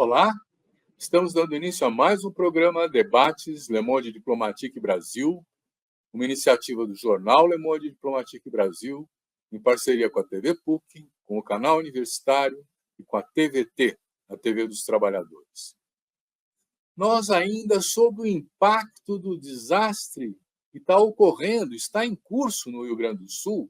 Olá, estamos dando início a mais um programa Debates Le Monde Diplomatique Brasil, uma iniciativa do jornal Le Monde Diplomatique Brasil, em parceria com a TV PUC, com o canal universitário e com a TVT, a TV dos Trabalhadores. Nós ainda, sob o impacto do desastre que está em curso no Rio Grande do Sul,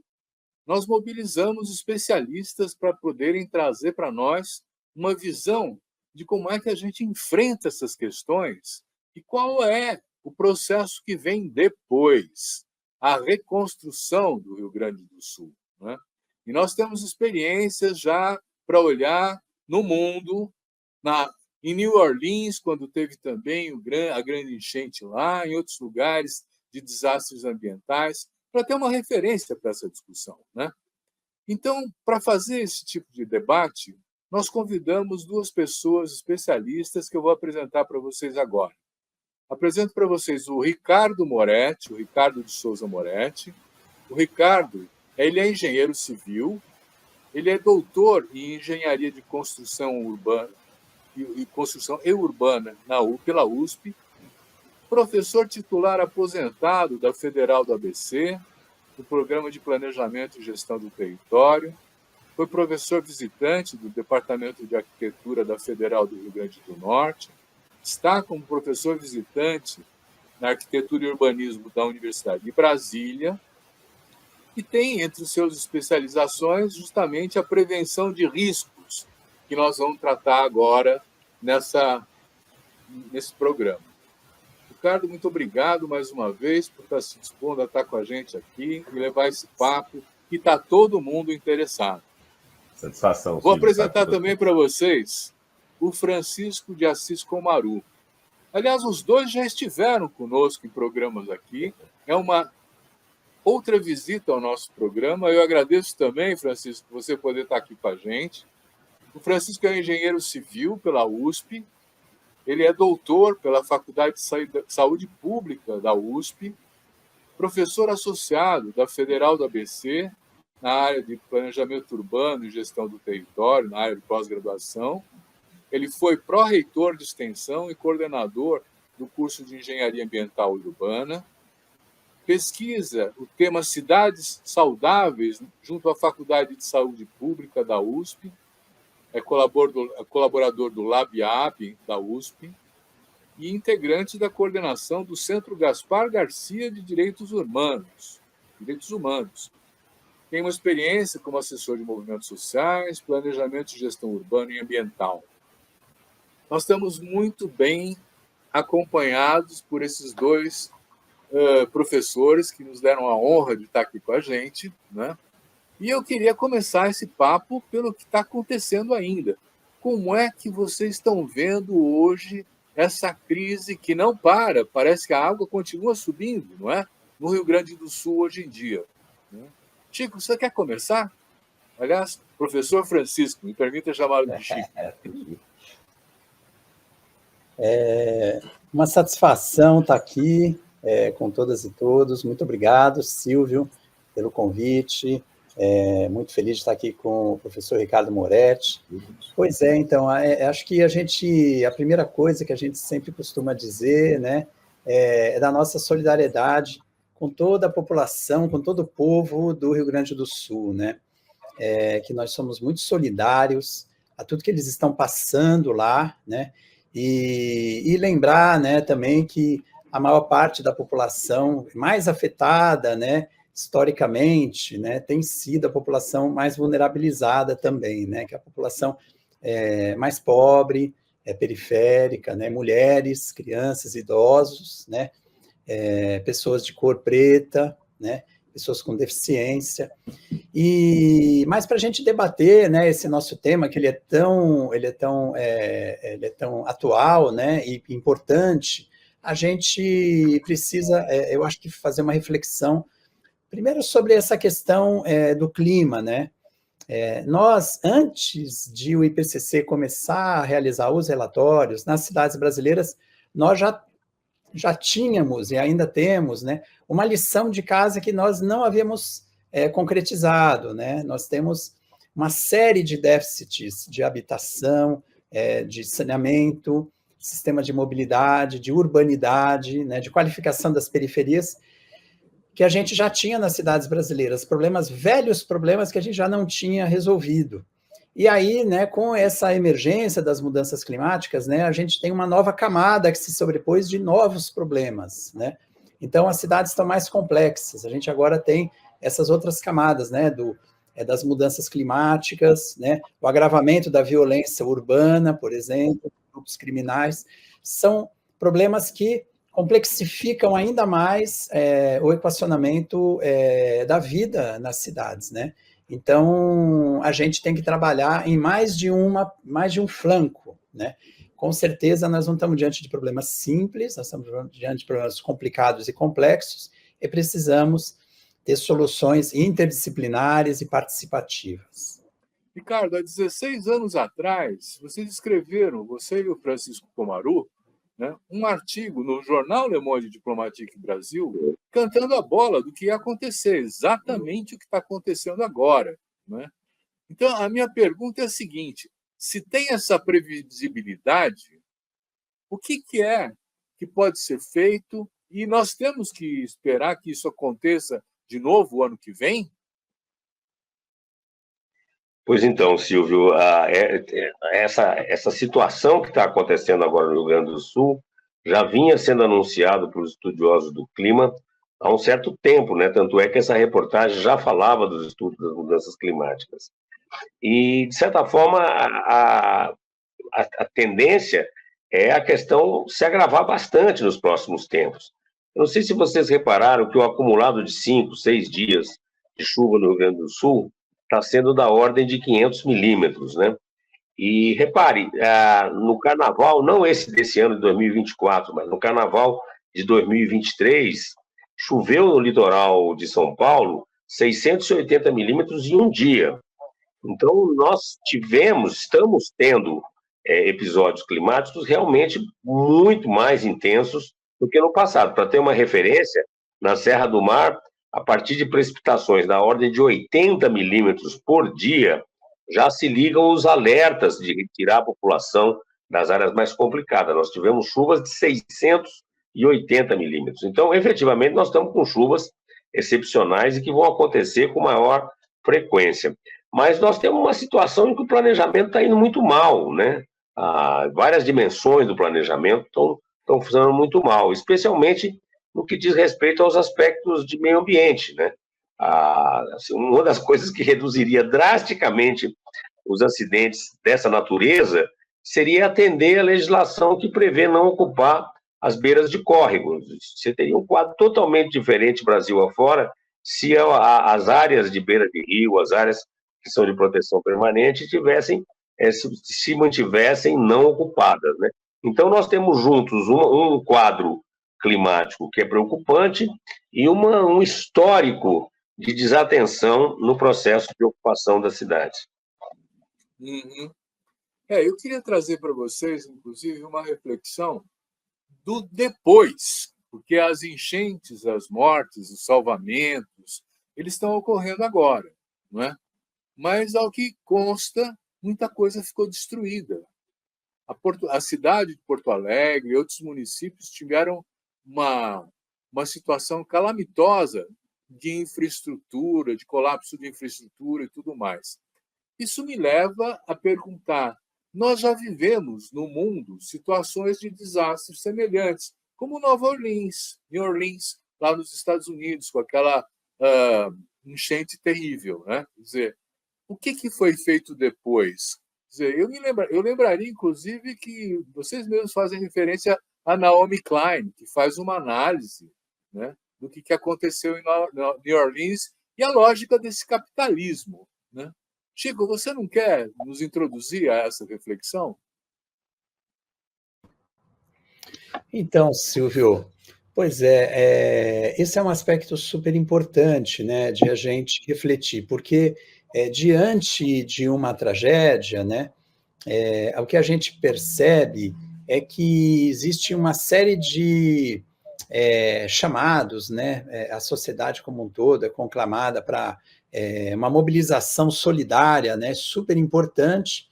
nós mobilizamos especialistas para poderem trazer para nós uma visão de como é que a gente enfrenta essas questões e qual é o processo que vem depois, a reconstrução do Rio Grande do Sul, né? E nós temos experiências já para olhar no mundo, em New Orleans, quando teve também a grande enchente lá, em outros lugares de desastres ambientais, para ter uma referência para essa discussão, né? Então, para fazer esse tipo de debate, nós convidamos duas pessoas especialistas que eu vou apresentar para vocês agora. Apresento para vocês o Ricardo Moretti, o Ricardo de Souza Moretti. O Ricardo, ele é engenheiro civil, ele é doutor em engenharia de construção urbana e construção urbana pela USP, professor titular aposentado da Federal do ABC, do Programa de Planejamento e Gestão do Território, foi professor visitante do Departamento de Arquitetura da Federal do Rio Grande do Norte, está como professor visitante na Arquitetura e Urbanismo da Universidade de Brasília e tem entre suas especializações justamente a prevenção de riscos, que nós vamos tratar agora nesse programa. Ricardo, muito obrigado mais uma vez por estar se dispondo a estar com a gente aqui e levar esse papo que está todo mundo interessado. Satisfação. Vou apresentar também para vocês o Francisco de Assis Comaru. Aliás, os dois já estiveram conosco em programas aqui. É uma outra visita ao nosso programa. Eu agradeço também, Francisco, você poder estar aqui com a gente. O Francisco é engenheiro civil pela USP. Ele é doutor pela Faculdade de Saúde Pública da USP, professor associado da Federal do ABC, na área de Planejamento Urbano e Gestão do Território, na área de pós-graduação. Ele foi pró-reitor de extensão e coordenador do curso de Engenharia Ambiental e Urbana. Pesquisa o tema Cidades Saudáveis junto à Faculdade de Saúde Pública da USP. É colaborador do LabAB da USP e integrante da coordenação do Centro Gaspar Garcia de Direitos Humanos. Tem uma experiência como assessor de movimentos sociais, planejamento de gestão urbana e ambiental. Nós estamos muito bem acompanhados por esses dois professores que nos deram a honra de estar aqui com a gente, né? E eu queria começar esse papo pelo que está acontecendo ainda. Como é que vocês estão vendo hoje essa crise que não para? Parece que a água continua subindo, não é? No Rio Grande do Sul hoje em dia, né? Chico, você quer começar? Aliás, professor Francisco, me permita chamá-lo de Chico. É uma satisfação estar aqui com todas e todos. Muito obrigado, Silvio, pelo convite. Muito feliz de estar aqui com o professor Ricardo Moretti. Pois é, então, acho que a primeira coisa que a gente sempre costuma dizer, né, é da nossa solidariedade com toda a população, com todo o povo do Rio Grande do Sul, né, que nós somos muito solidários a tudo que eles estão passando lá, né, e lembrar, né, também que a maior parte da população mais afetada, né, historicamente, né, tem sido a população mais vulnerabilizada também, né, que é a população mais pobre, periférica, né, mulheres, crianças, idosos, né, pessoas de cor preta, né, pessoas com deficiência. Mas para a gente debater, né, esse nosso tema, que ele é tão atual, né, e importante, a gente precisa, eu acho que fazer uma reflexão primeiro sobre essa questão do clima, né? Nós, antes de o IPCC começar a realizar os relatórios nas cidades brasileiras, nós já tínhamos e ainda temos, né, uma lição de casa que nós não havíamos concretizado, né? Nós temos uma série de déficits de habitação, de saneamento, sistema de mobilidade, de urbanidade, né, de qualificação das periferias, que a gente já tinha nas cidades brasileiras, velhos problemas que a gente já não tinha resolvido. E aí, né, com essa emergência das mudanças climáticas, né, a gente tem uma nova camada que se sobrepôs de novos problemas, né? Então, as cidades estão mais complexas. A gente agora tem essas outras camadas, né, das mudanças climáticas, né, o agravamento da violência urbana, por exemplo, grupos criminais, são problemas que complexificam ainda mais o equacionamento da vida nas cidades, né? Então, a gente tem que trabalhar em mais de um flanco, né? Com certeza, nós não estamos diante de problemas simples, nós estamos diante de problemas complicados e complexos, e precisamos ter soluções interdisciplinares e participativas. Ricardo, há 16 anos atrás, vocês escreveram, você e o Francisco Komaru, né, um artigo no jornal Le Monde Diplomatique Brasil, cantando a bola do que ia acontecer, exatamente o que está acontecendo agora. Né? Então, a minha pergunta é a seguinte: se tem essa previsibilidade, o que é que pode ser feito? E nós temos que esperar que isso aconteça de novo o ano que vem? Pois então, Silvio, essa situação que está acontecendo agora no Rio Grande do Sul já vinha sendo anunciado pelos estudiosos do clima há um certo tempo, né? Tanto é que essa reportagem já falava dos estudos das mudanças climáticas. E, de certa forma, a tendência é a questão se agravar bastante nos próximos tempos. Eu não sei se vocês repararam que o acumulado de 5, 6 dias de chuva no Rio Grande do Sul está sendo da ordem de 500 milímetros, né? E repare, no carnaval, não esse desse ano de 2024, mas no carnaval de 2023, choveu no litoral de São Paulo 680 milímetros em um dia. Então, nós estamos tendo episódios climáticos realmente muito mais intensos do que no passado. Para ter uma referência, na Serra do Mar, a partir de precipitações da ordem de 80 milímetros por dia, já se ligam os alertas de retirar a população das áreas mais complicadas. Nós tivemos chuvas de 680 milímetros. Então, efetivamente, nós estamos com chuvas excepcionais e que vão acontecer com maior frequência. Mas nós temos uma situação em que o planejamento está indo muito mal, né? Várias dimensões do planejamento estão funcionando muito mal, especialmente no que diz respeito aos aspectos de meio ambiente, né? Assim, uma das coisas que reduziria drasticamente os acidentes dessa natureza seria atender a legislação que prevê não ocupar as beiras de córregos. Você teria um quadro totalmente diferente Brasil afora se as áreas de beira de rio, as áreas que são de proteção permanente, se mantivessem não ocupadas, né? Então, nós temos juntos um quadro climático que é preocupante e um histórico de desatenção no processo de ocupação das cidades. Uhum. Eu queria trazer para vocês, inclusive, uma reflexão do depois, porque as enchentes, as mortes, os salvamentos, eles estão ocorrendo agora, não é? Mas, ao que consta, muita coisa ficou destruída. A cidade de Porto Alegre e outros municípios tiveram uma situação calamitosa de infraestrutura, de colapso de infraestrutura e tudo mais. Isso me leva a perguntar: nós já vivemos no mundo situações de desastres semelhantes, como New Orleans, lá nos Estados Unidos, com aquela enchente terrível, né? Quer dizer, o que foi feito depois? Quer dizer, eu lembraria, inclusive, que vocês mesmos fazem referência a Naomi Klein, que faz uma análise, né, do que aconteceu em New Orleans e a lógica desse capitalismo, né? Chico, você não quer nos introduzir a essa reflexão? Então, Silvio, pois esse é um aspecto super importante, né, de a gente refletir, porque diante de uma tragédia, né, o que a gente percebe é que existe uma série de chamados, né, a sociedade como um todo é conclamada para uma mobilização solidária, né, super importante,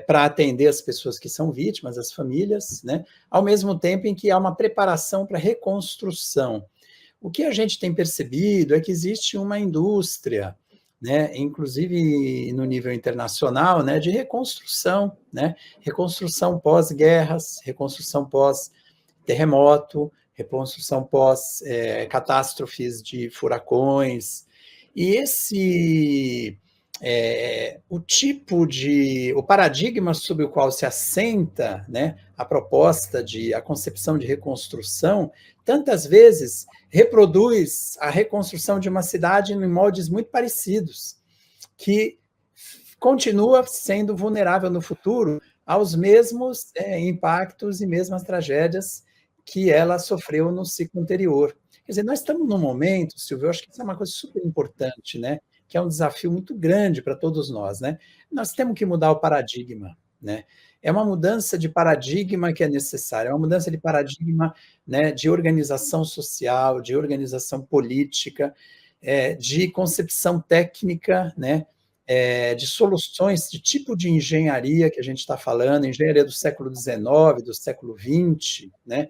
para atender as pessoas que são vítimas, as famílias, né? Ao mesmo tempo em que há uma preparação para reconstrução. O que a gente tem percebido é que existe uma indústria, né, inclusive no nível internacional, né, de reconstrução, né? Reconstrução pós-guerras, reconstrução pós-terremoto, reconstrução pós-catástrofes de furacões. E o paradigma sobre o qual se assenta, né, a proposta a concepção de reconstrução, tantas vezes reproduz a reconstrução de uma cidade em moldes muito parecidos, que continua sendo vulnerável no futuro aos mesmos impactos e mesmas tragédias que ela sofreu no ciclo anterior. Quer dizer, nós estamos num momento, Silvio, eu acho que isso é uma coisa super importante, né? Que é um desafio muito grande para todos nós, né? Nós temos que mudar o paradigma, né? É uma mudança de paradigma que é necessária, é uma mudança de paradigma, né, de organização social, de organização política, de concepção técnica, né, de soluções, de tipo de engenharia que a gente está falando, engenharia do século XIX, do século XX, né?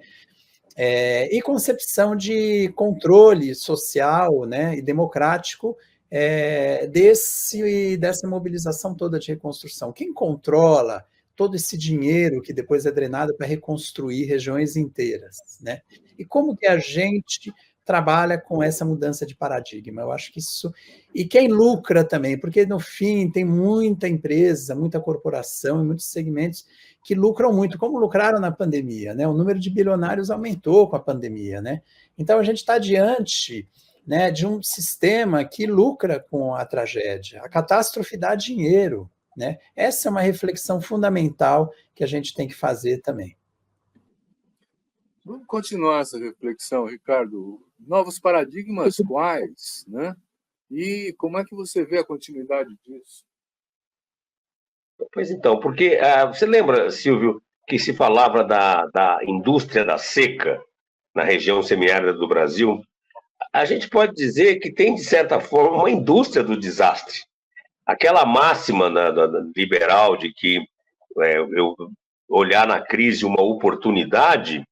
E concepção de controle social, né, e democrático dessa mobilização toda de reconstrução. Quem controla todo esse dinheiro que depois é drenado para reconstruir regiões inteiras, né? E como que a gente trabalha com essa mudança de paradigma? Eu acho que isso... E quem lucra também, porque no fim tem muita empresa, muita corporação e muitos segmentos que lucram muito, como lucraram na pandemia, né? O número de bilionários aumentou com a pandemia, né? Então a gente está diante, né, de um sistema que lucra com a tragédia. A catástrofe dá dinheiro, né? Essa é uma reflexão fundamental que a gente tem que fazer também. Vamos continuar essa reflexão, Ricardo. Novos paradigmas quais, né? E como é que você vê a continuidade disso? Pois então, porque você lembra, Silvio, que se falava da indústria da seca na região semiárida do Brasil? A gente pode dizer que tem, de certa forma, uma indústria do desastre. Aquela máxima liberal de que eu olhar na crise uma oportunidade,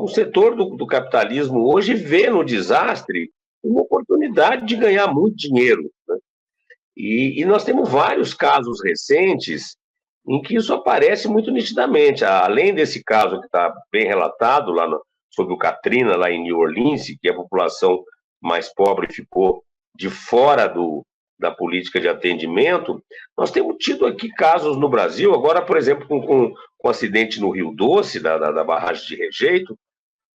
o setor do capitalismo hoje vê no desastre uma oportunidade de ganhar muito dinheiro, né? E nós temos vários casos recentes em que isso aparece muito nitidamente. Além desse caso que está bem relatado lá sobre o Katrina, lá em New Orleans, que a população mais pobre ficou de fora da política de atendimento, nós temos tido aqui casos no Brasil, agora, por exemplo, com o acidente no Rio Doce, da barragem de Rejeito,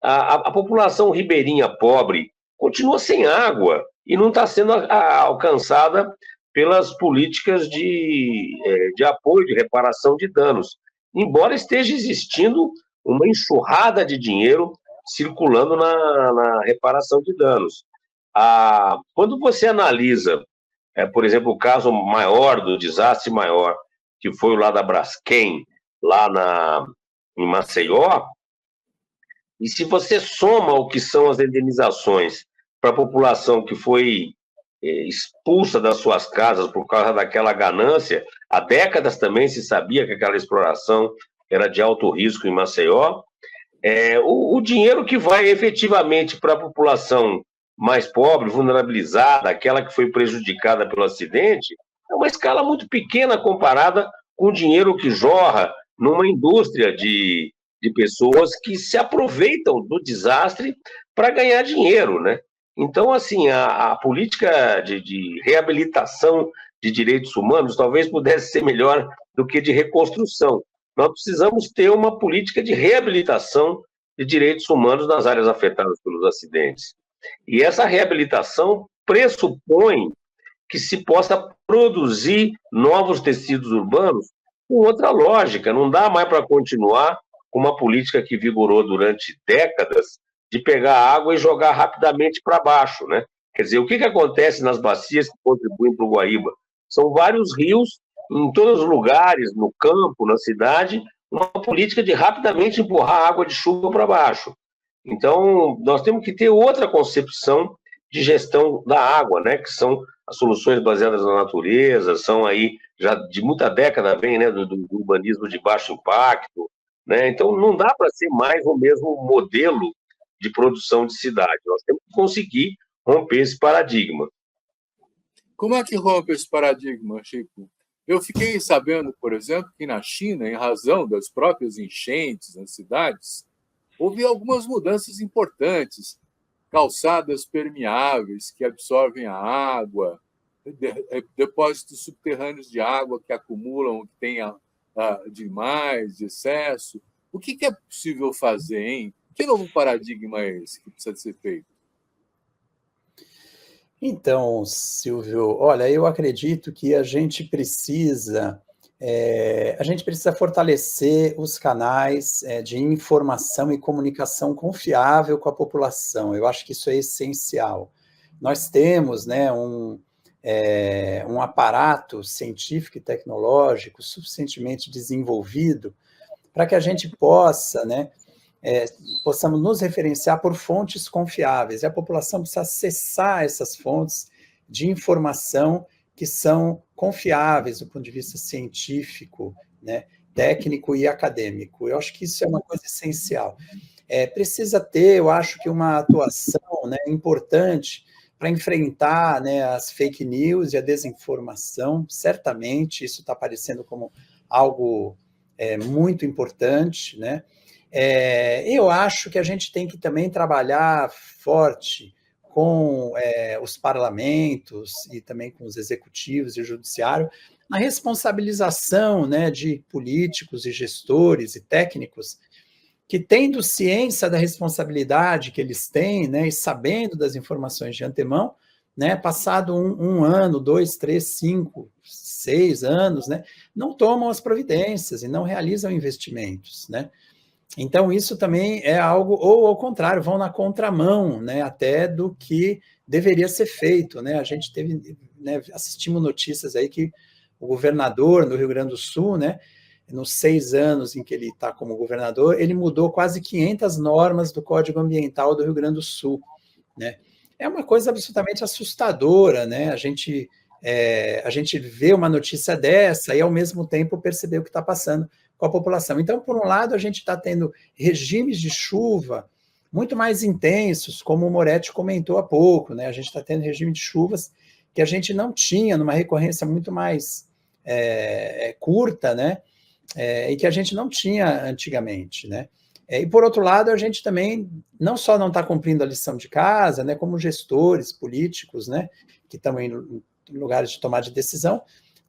a população ribeirinha pobre continua sem água e não está sendo alcançada pelas políticas de apoio, de reparação de danos, embora esteja existindo uma enxurrada de dinheiro circulando na reparação de danos. Quando você analisa, por exemplo, o caso maior, do desastre maior, que foi o lá da Braskem, lá em Maceió, e se você soma o que são as indenizações para a população que foi expulsa das suas casas por causa daquela ganância, há décadas também se sabia que aquela exploração era de alto risco em Maceió, o dinheiro que vai efetivamente para a população mais pobre, vulnerabilizada, aquela que foi prejudicada pelo acidente, é uma escala muito pequena comparada com o dinheiro que jorra numa indústria de pessoas que se aproveitam do desastre para ganhar dinheiro, né? Então, assim, a política de reabilitação de direitos humanos talvez pudesse ser melhor do que de reconstrução. Nós precisamos ter uma política de reabilitação de direitos humanos nas áreas afetadas pelos acidentes. E essa reabilitação pressupõe que se possa produzir novos tecidos urbanos com outra lógica. Não dá mais para continuar com uma política que vigorou durante décadas de pegar água e jogar rapidamente para baixo, né? Quer dizer, o que acontece nas bacias que contribuem para o Guaíba? São vários rios, em todos os lugares, no campo, na cidade, uma política de rapidamente empurrar a água de chuva para baixo. Então, nós temos que ter outra concepção de gestão da água, né? Que são as soluções baseadas na natureza, são aí, já de muita década vem, né, do urbanismo de baixo impacto, né? Então, não dá para ser mais o mesmo modelo de produção de cidade. Nós temos que conseguir romper esse paradigma. Como é que rompe esse paradigma, Chico? Eu fiquei sabendo, por exemplo, que na China, em razão das próprias enchentes nas cidades, houve algumas mudanças importantes. Calçadas permeáveis que absorvem a água, depósitos subterrâneos de água que acumulam, que tem demais, de excesso. O que é possível fazer, hein? Que novo paradigma é esse que precisa ser feito? Então, Silvio, olha, eu acredito que a gente precisa fortalecer os canais de informação e comunicação confiável com a população. Eu acho que isso é essencial. Nós temos, né, um aparato científico e tecnológico suficientemente desenvolvido para que a gente possa, né, possamos nos referenciar por fontes confiáveis. E a população precisa acessar essas fontes de informação que são confiáveis do ponto de vista científico, né, técnico e acadêmico. Eu acho que isso é uma coisa essencial. Precisa ter, eu acho que uma atuação, né, importante para enfrentar, né, as fake news e a desinformação. Certamente isso está aparecendo como algo muito importante, né? Eu acho que a gente tem que também trabalhar forte com os parlamentos e também com os executivos e o judiciário na responsabilização, né, de políticos e gestores e técnicos que, tendo ciência da responsabilidade que eles têm, né, e sabendo das informações de antemão, né, passado um ano, 2, 3, 5, 6 anos, né, não tomam as providências e não realizam investimentos, né? Então, isso também é algo, ou ao contrário, vão na contramão, né, até do que deveria ser feito, né? A gente teve, né, assistimos notícias aí que o governador no Rio Grande do Sul, né, nos 6 anos em que ele está como governador, ele mudou quase 500 normas do Código Ambiental do Rio Grande do Sul, né? É uma coisa absolutamente assustadora, né? A gente vê uma notícia dessa e, ao mesmo tempo, perceber o que está passando com a população. Então, por um lado, a gente está tendo regimes de chuva muito mais intensos, como o Moretti comentou há pouco, né? A gente está tendo regime de chuvas que a gente não tinha, numa recorrência muito mais curta, né? E que a gente não tinha antigamente, né? E, por outro lado, a gente também não só não está cumprindo a lição de casa, né, como gestores políticos, né, que estão em lugares de tomar de decisão,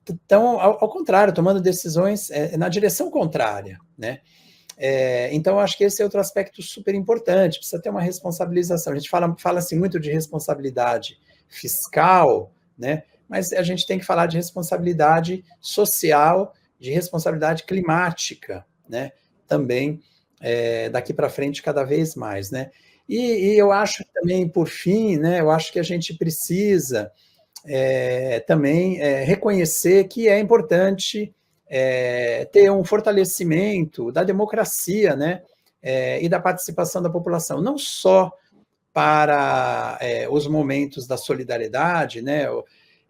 estão, ao contrário, tomando decisões na direção contrária, né? Então, acho que esse é outro aspecto super importante, precisa ter uma responsabilização. A gente fala assim muito de responsabilidade fiscal, né? Mas a gente tem que falar de responsabilidade social, de responsabilidade climática, né? Também, daqui para frente, cada vez mais, né? E eu acho também, por fim, né, eu acho que a gente precisa também reconhecer que é importante ter um fortalecimento da democracia, né, e da participação da população, não só para os momentos da solidariedade, né,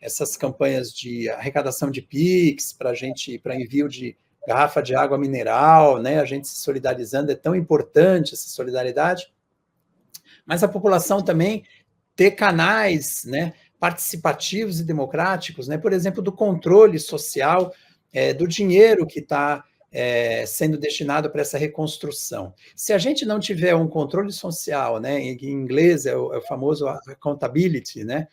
essas campanhas de arrecadação de Pix para envio de garrafa de água mineral, né, a gente se solidarizando, é tão importante essa solidariedade, mas a população também ter canais, né, participativos e democráticos, né, por exemplo, do controle social do dinheiro que está sendo destinado para essa reconstrução. Se a gente não tiver um controle social, né, em inglês é o famoso accountability, né,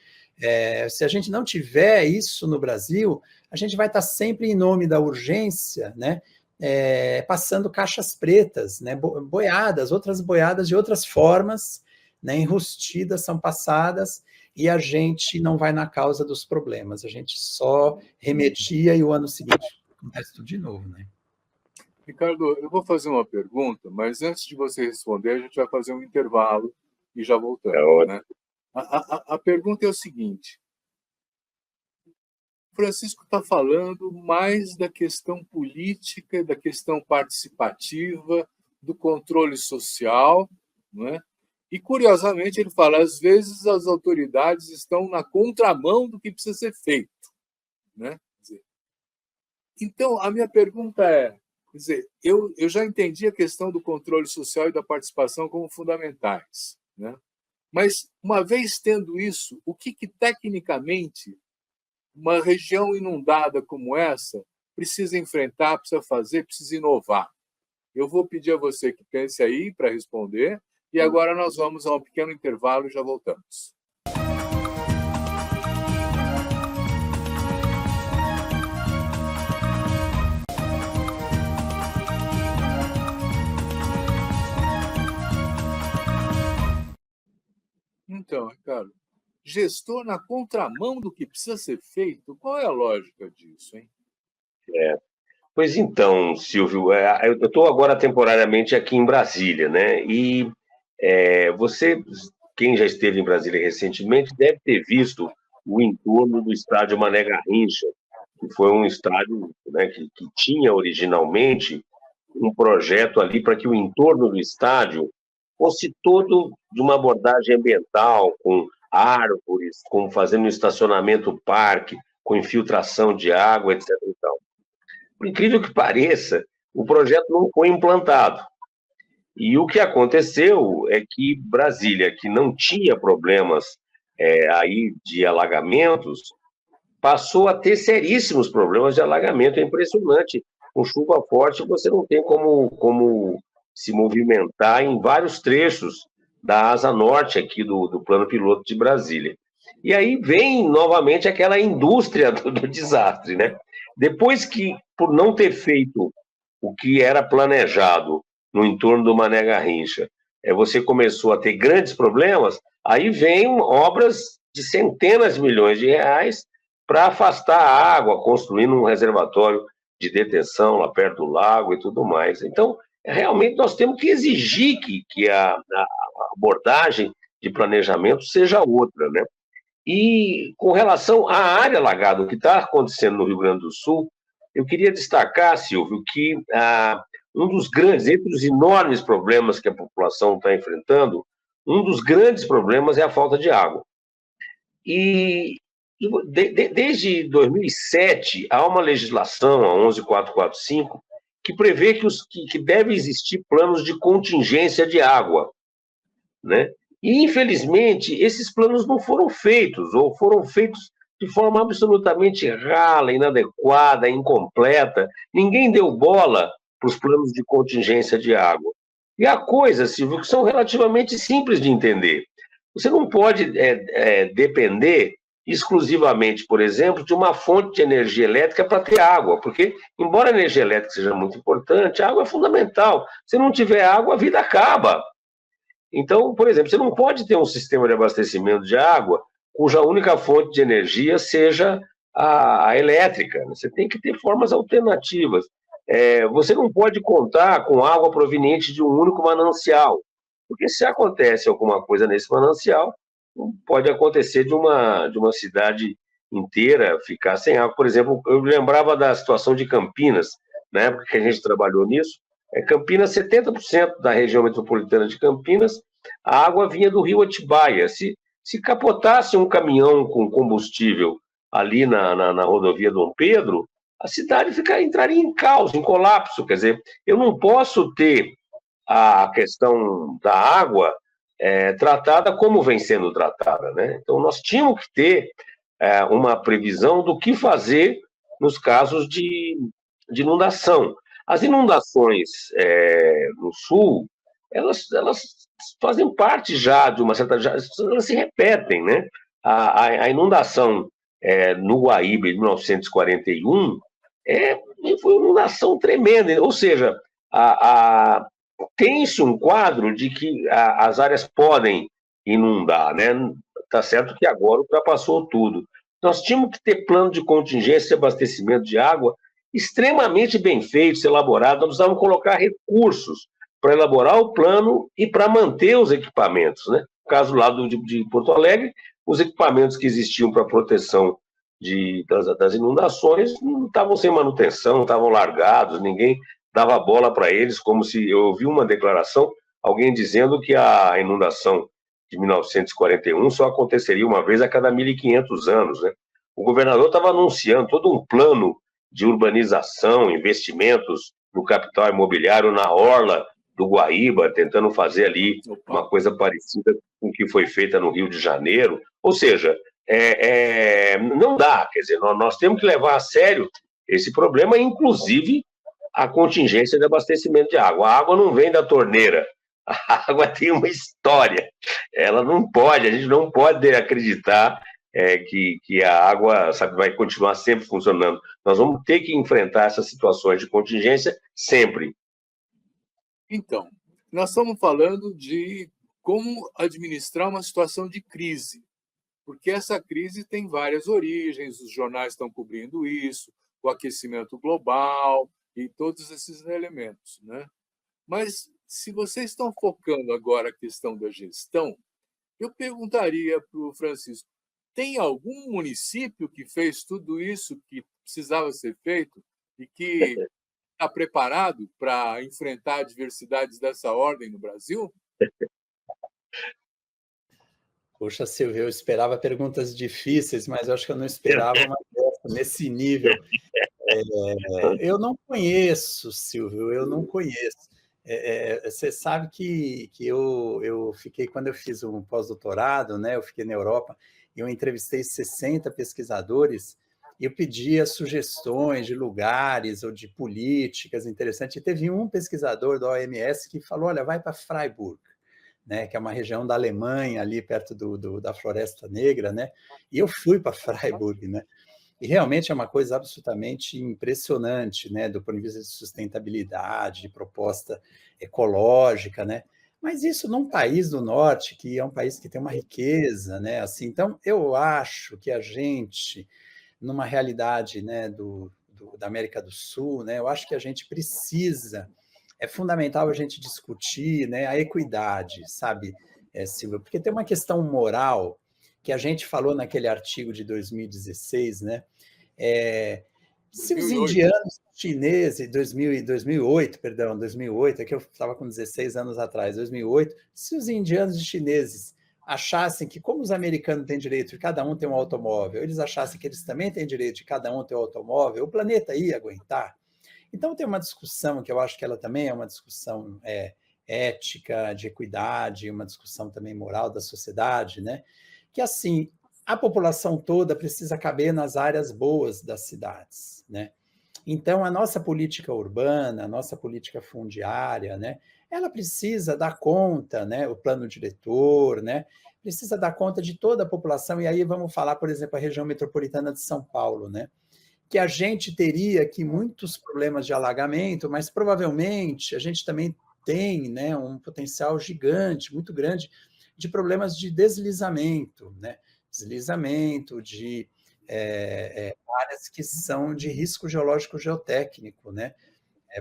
se a gente não tiver isso no Brasil, a gente vai estar sempre, em nome da urgência, né, passando caixas pretas, né, outras boiadas de outras formas, né, enrustidas são passadas, e a gente não vai na causa dos problemas, a gente só remedia e o ano seguinte acontece tudo de novo, né? Ricardo, eu vou fazer uma pergunta, mas antes de você responder, a gente vai fazer um intervalo e já voltamos, né? A pergunta é o seguinte: o Francisco está falando mais da questão política, da questão participativa, do controle social, não é? E, curiosamente, ele fala, às vezes as autoridades estão na contramão do que precisa ser feito, né? Então, a minha pergunta é, quer dizer, eu já entendi a questão do controle social e da participação como fundamentais, né? Mas, uma vez tendo isso, o que tecnicamente uma região inundada como essa precisa enfrentar, precisa fazer, precisa inovar? Eu vou pedir a você que pense aí para responder, e agora nós vamos a um pequeno intervalo e já voltamos. Então, Ricardo, gestor na contramão do que precisa ser feito, qual é a lógica disso, hein? Pois então, Silvio, eu estou agora temporariamente aqui em Brasília, né? E você, quem já esteve em Brasília recentemente, deve ter visto o entorno do estádio Mané Garrincha, que foi um estádio, né, que tinha originalmente um projeto ali para que o entorno do estádio fosse todo de uma abordagem ambiental, com árvores, com fazendo um estacionamento parque, com infiltração de água, etc. e tal. Por incrível que pareça, o projeto não foi implantado. E o que aconteceu é que Brasília, que não tinha problemas aí de alagamentos, passou a ter seríssimos problemas de alagamento. É impressionante. Com chuva forte, você não tem como se movimentar em vários trechos da asa norte aqui do plano piloto de Brasília. E aí vem novamente aquela indústria do desastre, né? Depois que, por não ter feito o que era planejado no entorno do Mané Garrincha, você começou a ter grandes problemas, aí vem obras de centenas de milhões de reais para afastar a água, construindo um reservatório de detenção lá perto do lago e tudo mais. Então, realmente nós temos que exigir que a abordagem de planejamento seja outra, né? E com relação à área alagada, o que está acontecendo no Rio Grande do Sul, eu queria destacar, Silvio, que um dos grandes, entre os enormes problemas que a população está enfrentando, um dos grandes problemas é a falta de água. E desde 2007, há uma legislação, a 11.445, que prevê que deve existir planos de contingência de água, né? E, infelizmente, esses planos não foram feitos, ou foram feitos de forma absolutamente rala, inadequada, incompleta. Ninguém deu bola para os planos de contingência de água. E há coisas, Silvio, que são relativamente simples de entender. Você não pode depender exclusivamente, por exemplo, de uma fonte de energia elétrica para ter água, porque, embora a energia elétrica seja muito importante, a água é fundamental. Se não tiver água, a vida acaba. Então, por exemplo, você não pode ter um sistema de abastecimento de água cuja única fonte de energia seja a elétrica. Você tem que ter formas alternativas. Você não pode contar com água proveniente de um único manancial, porque se acontece alguma coisa nesse manancial, pode acontecer de uma cidade inteira ficar sem água. Por exemplo, eu lembrava da situação de Campinas, na época que a gente trabalhou nisso. Campinas, 70% da região metropolitana de Campinas, a água vinha do rio Atibaia. Se capotasse um caminhão com combustível ali na rodovia Dom Pedro, a cidade entraria em caos, em colapso. Quer dizer, eu não posso ter a questão da água tratada como vem sendo tratada, né? Então, nós tínhamos que ter uma previsão do que fazer nos casos de inundação. As inundações no sul, elas fazem parte já de uma certa... elas se repetem, né? A inundação no Guaíba, em 1941, foi uma inundação tremenda. Ou seja, tem-se um quadro de que as áreas podem inundar, né? Tá certo que agora ultrapassou tudo. Nós tínhamos que ter plano de contingência e abastecimento de água extremamente bem feitos, elaborados. Nós precisamos colocar recursos para elaborar o plano e para manter os equipamentos, né? No caso lá de Porto Alegre, os equipamentos que existiam para proteção das inundações não estavam sem manutenção, estavam largados, ninguém dava bola para eles, como se... Eu ouvi uma declaração, alguém dizendo que a inundação de 1941 só aconteceria uma vez a cada 1.500 anos, né? O governador estava anunciando todo um plano de urbanização, investimentos no capital imobiliário na orla do Guaíba, tentando fazer ali uma coisa parecida com o que foi feita no Rio de Janeiro. Ou seja, não dá, quer dizer, nós temos que levar a sério esse problema, inclusive a contingência de abastecimento de água. A água não vem da torneira, a água tem uma história. Ela não pode, a gente não pode acreditar que a água, sabe, vai continuar sempre funcionando. Nós vamos ter que enfrentar essas situações de contingência sempre. Então, nós estamos falando de como administrar uma situação de crise, porque essa crise tem várias origens, os jornais estão cobrindo isso, o aquecimento global e todos esses elementos, né? Mas, se vocês estão focando agora a questão da gestão, eu perguntaria para o Francisco, tem algum município que fez tudo isso que precisava ser feito e que está preparado para enfrentar adversidades dessa ordem no Brasil? Poxa, Silvio, eu esperava perguntas difíceis, mas eu acho que eu não esperava uma dessa, nesse nível. Eu não conheço, Silvio, eu não conheço. Você sabe que eu fiquei, quando eu fiz um pós-doutorado, né, eu fiquei na Europa, eu entrevistei 60 pesquisadores e eu pedia sugestões de lugares ou de políticas interessantes. E teve um pesquisador da OMS que falou, olha, vai para Freiburg, né, que é uma região da Alemanha, ali perto da Floresta Negra, né? E eu fui para Freiburg, né? E realmente é uma coisa absolutamente impressionante, né, do ponto de vista de sustentabilidade, de proposta ecológica, né? Mas isso num país do norte, que é um país que tem uma riqueza, né? Assim, então, eu acho que a gente, numa realidade, né, da América do Sul, né, eu acho que a gente precisa, é fundamental a gente discutir, né, a equidade, sabe, Silvia? Porque tem uma questão moral que a gente falou naquele artigo de 2016, né? Se os 2008. indianos chineses, 2008, perdão, 2008, é que eu estava com 16 anos atrás, 2008, se os indianos e chineses achassem que, como os americanos têm direito de cada um ter um automóvel, eles achassem que eles também têm direito de cada um ter um automóvel, o planeta ia aguentar. Então, tem uma discussão que eu acho que ela também é uma discussão ética, de equidade, uma discussão também moral da sociedade, né? Que, assim, a população toda precisa caber nas áreas boas das cidades, né? Então, a nossa política urbana, a nossa política fundiária, né? Ela precisa dar conta, né? O plano diretor, né? Precisa dar conta de toda a população. E aí vamos falar, por exemplo, a região metropolitana de São Paulo, né? Que a gente teria aqui muitos problemas de alagamento, mas provavelmente a gente também tem, né, um potencial gigante, muito grande, de problemas de deslizamento, né? Deslizamento de áreas que são de risco geológico geotécnico, né?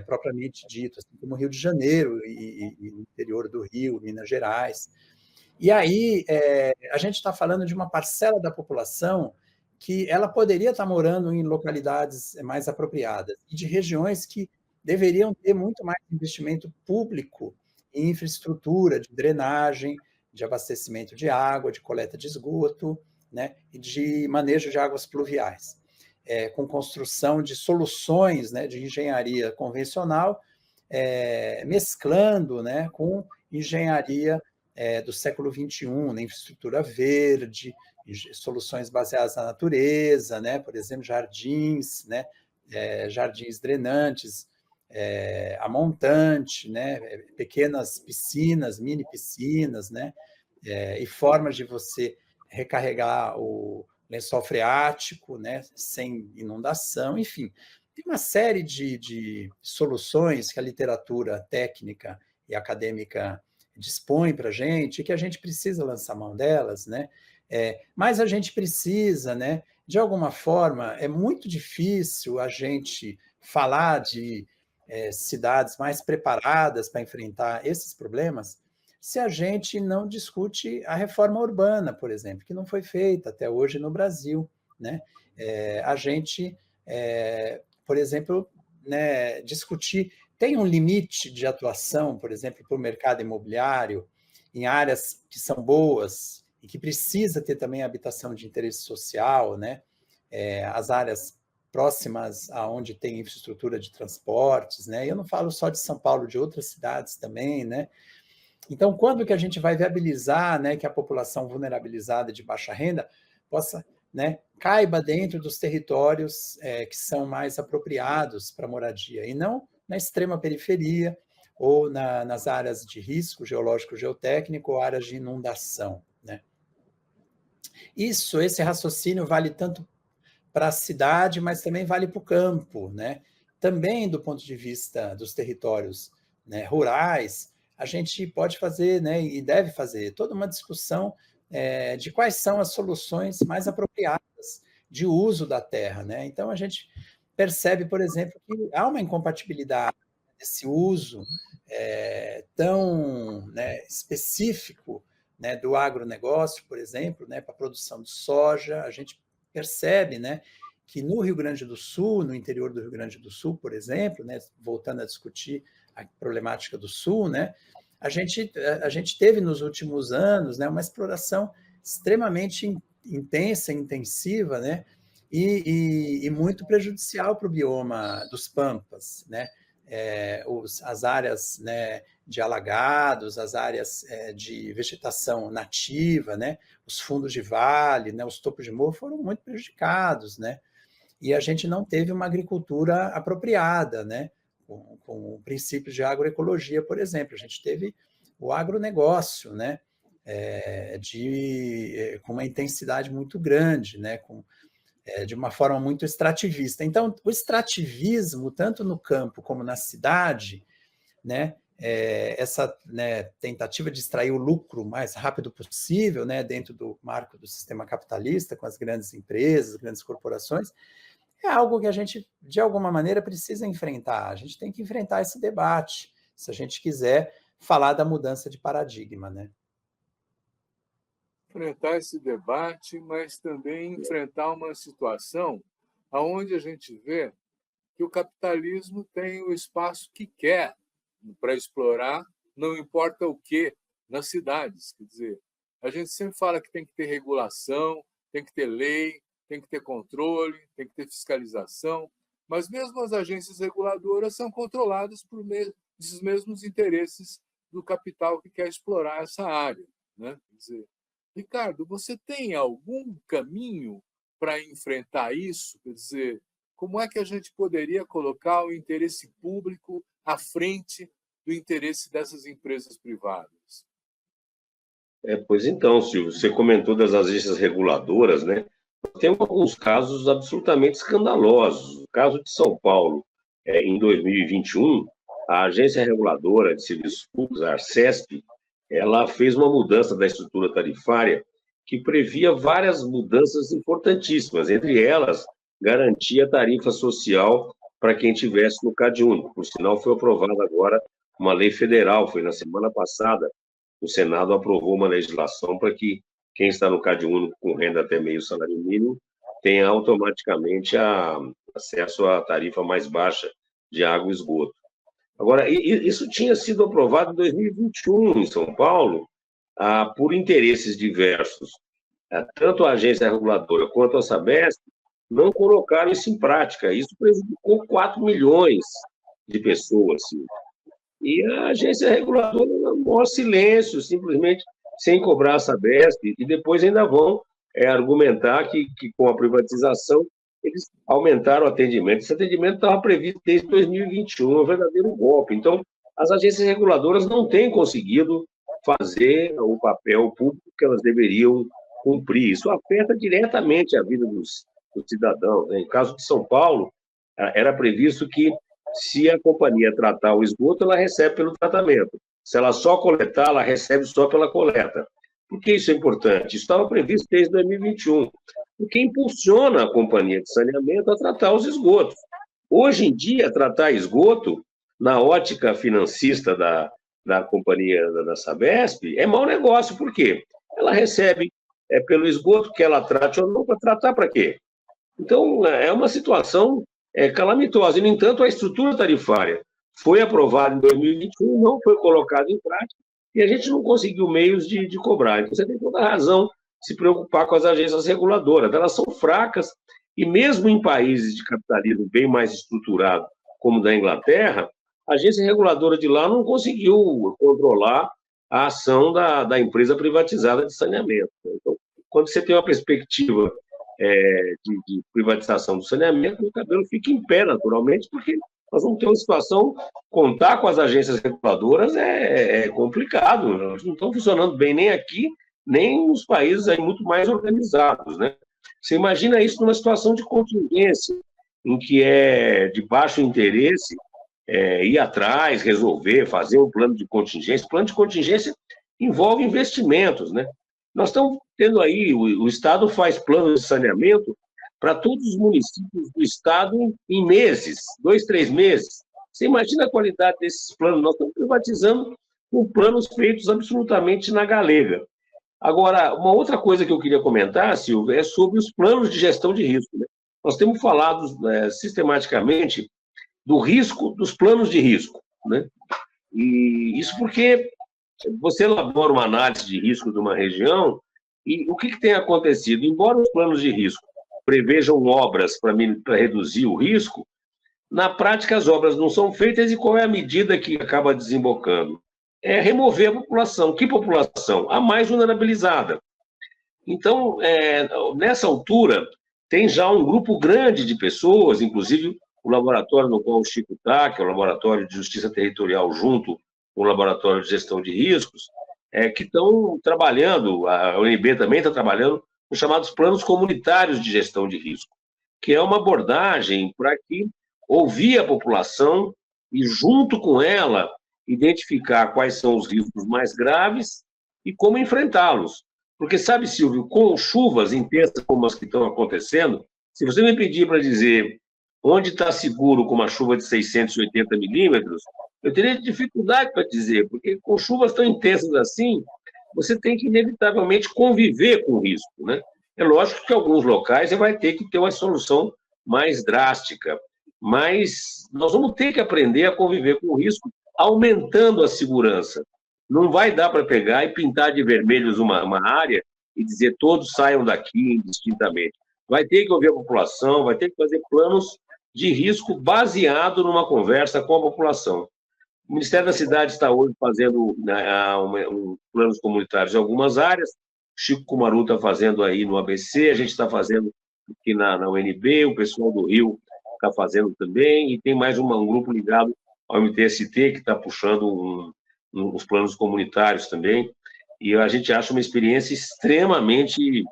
Propriamente dito, assim como o Rio de Janeiro e o interior do Rio, Minas Gerais. E aí a gente está falando de uma parcela da população que ela poderia estar morando em localidades mais apropriadas e de regiões que deveriam ter muito mais investimento público em infraestrutura de drenagem, de abastecimento de água, de coleta de esgoto, né, e de manejo de águas pluviais, com construção de soluções, né, de engenharia convencional, mesclando, né, com engenharia do século XXI, né, infraestrutura verde, soluções baseadas na natureza, né, por exemplo, jardins, né, jardins drenantes, a montante, né, pequenas piscinas, mini piscinas, né, e formas de você recarregar o lençol freático, né, sem inundação, enfim. Tem uma série de soluções que a literatura técnica e acadêmica dispõe para a gente, e que a gente precisa lançar mão delas, né? Mas a gente precisa, né? De alguma forma, é muito difícil a gente falar de cidades mais preparadas para enfrentar esses problemas se a gente não discute a reforma urbana, por exemplo, que não foi feita até hoje no Brasil, né? A gente, por exemplo, né, discutir tem um limite de atuação, por exemplo, para o mercado imobiliário, em áreas que são boas e que precisa ter também habitação de interesse social, né? As áreas próximas aonde tem infraestrutura de transportes, né? Eu não falo só de São Paulo, de outras cidades também, né? Então, quando que a gente vai viabilizar, né, que a população vulnerabilizada de baixa renda possa, né, caiba dentro dos territórios que são mais apropriados para moradia, e não na extrema periferia ou nas áreas de risco geológico geotécnico ou áreas de inundação, né? Esse raciocínio vale tanto para a cidade, mas também vale para o campo, né? Também do ponto de vista dos territórios, né, rurais, a gente pode fazer, né, e deve fazer toda uma discussão de quais são as soluções mais apropriadas de uso da terra, né? Então, a gente percebe, por exemplo, que há uma incompatibilidade desse uso tão, né, específico, né, do agronegócio, por exemplo, né, para a produção de soja. A gente percebe, né, que no Rio Grande do Sul, no interior do Rio Grande do Sul, por exemplo, né, voltando a discutir a problemática do Sul, né, a gente teve nos últimos anos, né, uma exploração extremamente intensa, intensiva, né, e muito prejudicial para o bioma dos Pampas, né, as áreas, né, de alagados, as áreas de vegetação nativa, né, os fundos de vale, né, os topos de morro foram muito prejudicados, né, e a gente não teve uma agricultura apropriada, né, com princípios de agroecologia, por exemplo. A gente teve o agronegócio, né, com uma intensidade muito grande, né, de uma forma muito extrativista. Então, o extrativismo, tanto no campo como na cidade, né, essa, né, tentativa de extrair o lucro o mais rápido possível, né, dentro do marco do sistema capitalista, com as grandes empresas, grandes corporações, é algo que a gente, de alguma maneira, precisa enfrentar. A gente tem que enfrentar esse debate, se a gente quiser falar da mudança de paradigma, né? Enfrentar esse debate, mas também enfrentar uma situação onde a gente vê que o capitalismo tem o espaço que quer para explorar, não importa o que, nas cidades. Quer dizer, a gente sempre fala que tem que ter regulação, tem que ter lei, tem que ter controle, tem que ter fiscalização, mas mesmo as agências reguladoras são controladas por esses mesmos interesses do capital que quer explorar essa área, né? Quer dizer, Ricardo, você tem algum caminho para enfrentar isso? Quer dizer, como é que a gente poderia colocar o interesse público à frente do interesse dessas empresas privadas? Pois então, Silvio, você comentou das agências reguladoras, né? Tem alguns casos absolutamente escandalosos. O caso de São Paulo, em 2021, a Agência Reguladora de Serviços Públicos, a Arcesp, ela fez uma mudança da estrutura tarifária que previa várias mudanças importantíssimas, entre elas, garantir a tarifa social para quem estivesse no CadÚnico. Por sinal, foi aprovada agora uma lei federal, foi na semana passada, o Senado aprovou uma legislação para que quem está no CadÚnico com renda até meio salário mínimo tenha automaticamente acesso à tarifa mais baixa de água e esgoto. Agora, isso tinha sido aprovado em 2021 em São Paulo, por interesses diversos. Tanto a agência reguladora quanto a Sabesp não colocaram isso em prática. Isso prejudicou 4 milhões de pessoas. Assim. E a agência reguladora, no maior silêncio, simplesmente sem cobrar a Sabesp, e depois ainda vão argumentar que com a privatização eles aumentaram o atendimento. Esse atendimento estava previsto desde 2021, é um verdadeiro golpe. Então, as agências reguladoras não têm conseguido fazer o papel público que elas deveriam cumprir. Isso afeta diretamente a vida dos cidadãos. Né? Em caso de São Paulo, era previsto que, se a companhia tratar o esgoto, ela recebe pelo tratamento. Se ela só coletar, ela recebe só pela coleta. Por que isso é importante? Isso estava previsto desde 2021, porque impulsiona a companhia de saneamento a tratar os esgotos. Hoje em dia, tratar esgoto, na ótica financista da companhia da Sabesp, é mau negócio. Por quê? Ela recebe pelo esgoto que ela trate ou não, para tratar para quê? Então, é uma situação calamitosa. E, no entanto, a estrutura tarifária foi aprovado em 2021, não foi colocado em prática, e a gente não conseguiu meios de cobrar. Então, você tem toda a razão de se preocupar com as agências reguladoras. Elas são fracas, e mesmo em países de capitalismo bem mais estruturado, como o da Inglaterra, a agência reguladora de lá não conseguiu controlar a ação da empresa privatizada de saneamento. Então, quando você tem uma perspectiva de privatização do saneamento, o cabelo fica em pé, naturalmente, porque nós vamos ter uma situação, contar com as agências reguladoras é complicado, elas não estão funcionando bem nem aqui, nem nos países aí muito mais organizados, né? Você imagina isso numa situação de contingência, em que é de baixo interesse ir atrás, resolver, fazer um plano de contingência. Plano de contingência envolve investimentos, né? Nós estamos tendo aí, o Estado faz planos de saneamento para todos os municípios do Estado em meses, 2, 3 meses. Você imagina a qualidade desses planos? Nós estamos privatizando com planos feitos absolutamente na galega. Agora, uma outra coisa que eu queria comentar, Silvio, é sobre os planos de gestão de risco, né? Nós temos falado sistematicamente do risco, dos planos de risco, né? E isso porque você elabora uma análise de risco de uma região e o que tem acontecido? Embora os planos de risco prevejam obras para reduzir o risco, na prática as obras não são feitas e qual é a medida que acaba desembocando? É remover a população. Que população? A mais vulnerabilizada. Então, nessa altura, tem já um grupo grande de pessoas, inclusive o laboratório no qual o Chico está, que é o Laboratório de Justiça Territorial, junto com o Laboratório de Gestão de Riscos, que estão trabalhando, a UNB também está trabalhando, os chamados planos comunitários de gestão de risco, que é uma abordagem para que ouvir a população e, junto com ela, identificar quais são os riscos mais graves e como enfrentá-los. Porque, sabe, Silvio, com chuvas intensas como as que estão acontecendo, se você me pedir para dizer onde está seguro com uma chuva de 680 milímetros, eu teria dificuldade para dizer, porque com chuvas tão intensas assim, você tem que, inevitavelmente, conviver com o risco, né? É lógico que em alguns locais você vai ter que ter uma solução mais drástica, mas nós vamos ter que aprender a conviver com o risco, aumentando a segurança. Não vai dar para pegar e pintar de vermelhos uma área e dizer todos saiam daqui indistintamente. Vai ter que ouvir a população, vai ter que fazer planos de risco baseado numa conversa com a população. O Ministério da Cidade está hoje fazendo planos comunitários em algumas áreas, Chico Kumaru está fazendo aí no ABC, a gente está fazendo aqui na UNB, o pessoal do Rio está fazendo também, e tem mais um grupo ligado ao MTST que está puxando os planos comunitários também, e a gente acha uma experiência extremamente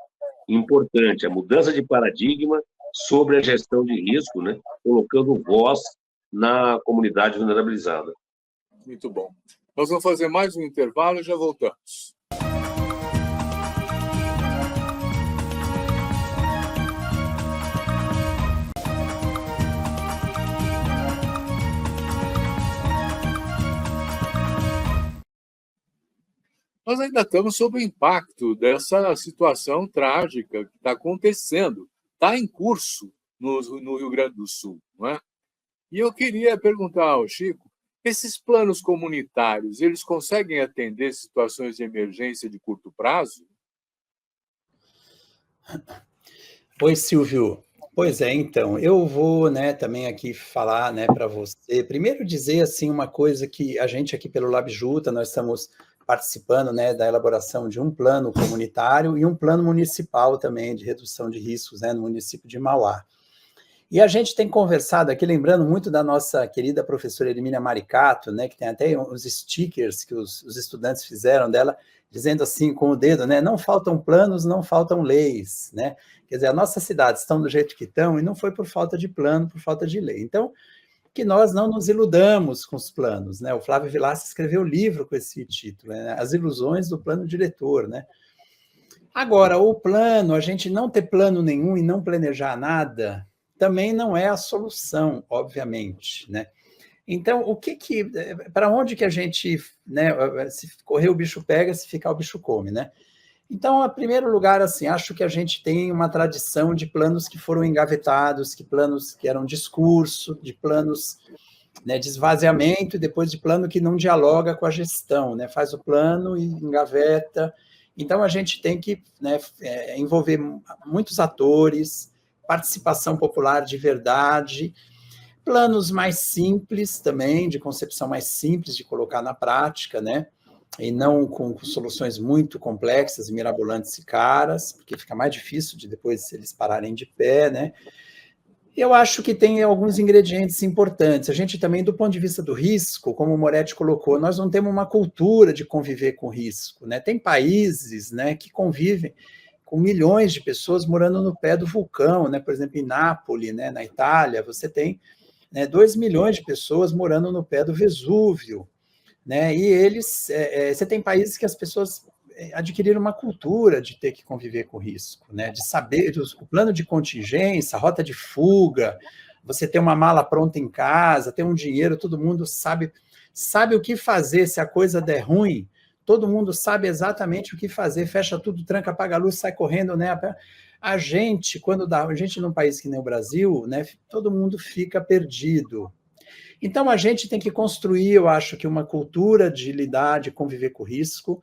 importante, a mudança de paradigma sobre a gestão de risco, né, colocando voz na comunidade vulnerabilizada. Muito bom. Nós vamos fazer mais um intervalo e já voltamos. Nós ainda estamos sob o impacto dessa situação trágica que está acontecendo, está em curso no Rio Grande do Sul, não é? E eu queria perguntar ao Chico, esses planos comunitários, eles conseguem atender situações de emergência de curto prazo? Oi, Silvio. Pois é, então, eu vou, também aqui falar, para você, primeiro dizer, assim, uma coisa que a gente aqui pelo LabJuta, nós estamos participando, da elaboração de um plano comunitário e um plano municipal também de redução de riscos, no município de Mauá. E a gente tem conversado aqui, lembrando muito da nossa querida professora Hermínia Maricato, que tem até uns stickers que os estudantes fizeram dela, dizendo assim com o dedo, não faltam planos, não faltam leis, Quer dizer, as nossas cidades estão do jeito que estão e não foi por falta de plano, por falta de lei. Então, que nós não nos iludamos com os planos, O Flávio Vilaça escreveu um livro com esse título, As Ilusões do Plano Diretor, Agora, o plano, a gente não ter plano nenhum e não planejar nada, também não é a solução, obviamente, Então, para onde que a gente, se correr o bicho pega, se ficar o bicho come, Então, em primeiro lugar, assim, acho que a gente tem uma tradição de planos que foram engavetados, planos que eram discurso, de planos né, de esvaziamento e depois de plano que não dialoga com a gestão, né, faz o plano e engaveta. Então, a gente tem que, né, envolver muitos atores, participação popular de verdade, planos mais simples também, de concepção mais simples de colocar na prática, né, e não com soluções muito complexas, mirabolantes e caras, porque fica mais difícil de depois eles pararem de pé, né. Eu acho que tem alguns ingredientes importantes. A gente também, do ponto de vista do risco, como o Moretti colocou, nós não temos uma cultura de conviver com risco, né? Tem países, né, que convivem com milhões de pessoas morando no pé do vulcão, né? Por exemplo, em Nápoles, né, na Itália, você tem, né, 2 milhões de pessoas morando no pé do Vesúvio, né? E eles, você tem países que as pessoas adquiriram uma cultura de ter que conviver com risco, né? De saber o plano de contingência, a rota de fuga, você ter uma mala pronta em casa, ter um dinheiro, todo mundo sabe o que fazer se a coisa der ruim, todo mundo sabe exatamente o que fazer, fecha tudo, tranca, apaga a luz, sai correndo, né? A gente, a gente num país que nem o Brasil, né, todo mundo fica perdido. Então, a gente tem que construir, eu acho que uma cultura de lidar, de conviver com o risco.